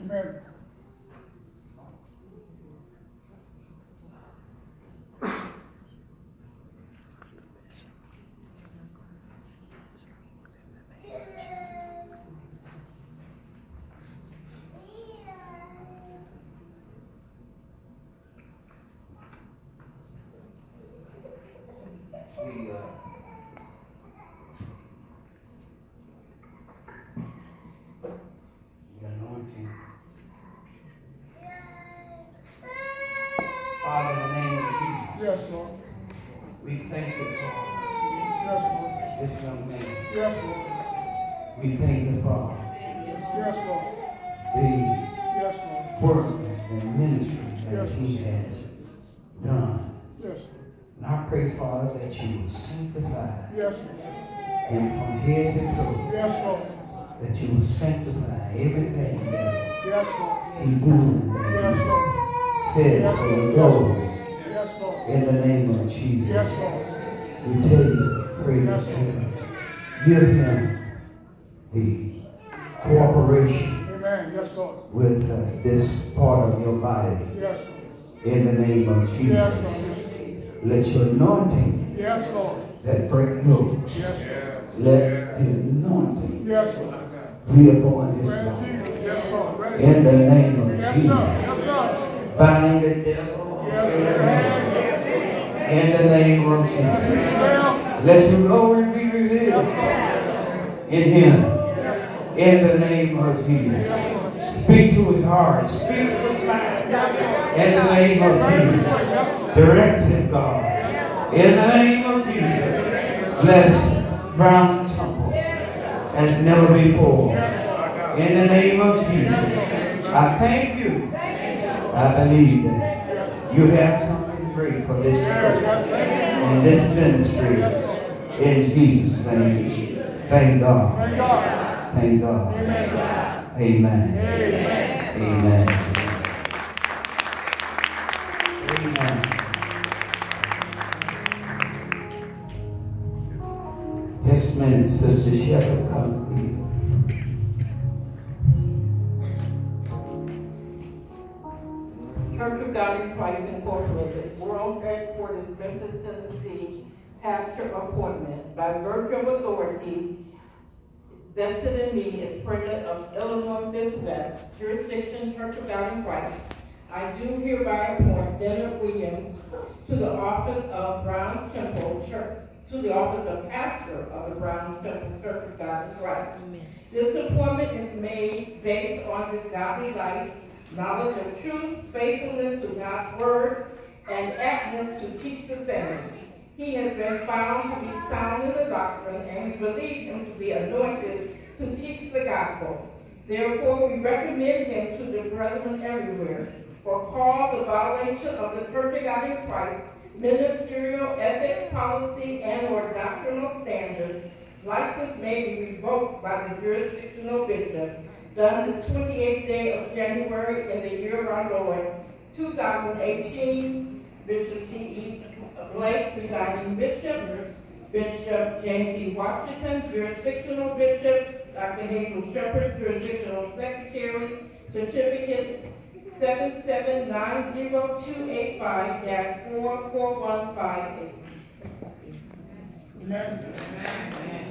Amen. The anointing. Father, in the name of Jesus. Yes, Lord. We thank you for Yes, Lord. this young man. Yes, Lord. We thank you for Yes, Lord. the Yes, Lord. work and ministry that Yes. he has done. Yes. And I pray, Father, that you will sanctify Yes, Lord. him from head to toe. Yes, Lord. That you will sanctify everything that Yes, Lord. he doing, that Yes, he Lord. said Yes, for Lord. the glory. Yes, Lord. In the name of Jesus. Yes, Lord. We tell you, pray Yes, to Lord. give him the cooperation Amen. Yes, Lord. with this part of your body. Yes, Lord. In the name of Jesus. Yes, Lord. Let your anointing Yes, Lord. that break yokes. Yes, Lord. Let the anointing Yes, Lord. be upon his Praise life. Jesus. Yes, Lord. Praise In the name of Yes, Jesus. sir. Yes, sir. Bind the devil. Yes, sir. In the name of Jesus. Let your glory be revealed in him. In the name of Jesus. Speak to his heart. Speak to his mind. In the name of Jesus. Direct him, God. In the name of Jesus. Bless Brown's temple as never before. In the name of Jesus. I thank you. I believe that you have something great for this church and this ministry. In Jesus' name. Thank God. Thank God. Amen. Amen. Amen. Just a minute, Sister Shepherd, come here. Church of God in Christ Incorporated, World Headquarters, Memphis, Tennessee, pastor appointment. By virtue of authority vested in me as president of Illinois West Jurisdiction Church of God in Christ, I do hereby appoint Lenord Williams to the office of Brown's Temple Church, to the office of pastor of the Brown's Temple Church of God in Christ. Amen. This appointment is made based on his godly life, knowledge of truth, faithfulness to God's word, and aptness to teach the same. He has been found to be sound in the doctrine, and we believe him to be anointed to teach the gospel. Therefore, we recommend him to the brethren everywhere. For cause the violation of the Church of God in Christ, ministerial ethics, policy, and or doctrinal standards, license may be revoked by the jurisdictional bishop, done this 28th day of January in the year of our Lord, 2018, Bishop C.E. Blake, presiding bishop, Bishop James E. Washington, jurisdictional bishop, Dr. Hazel Shepherd, jurisdictional secretary, certificate 7790285-44158. Amen.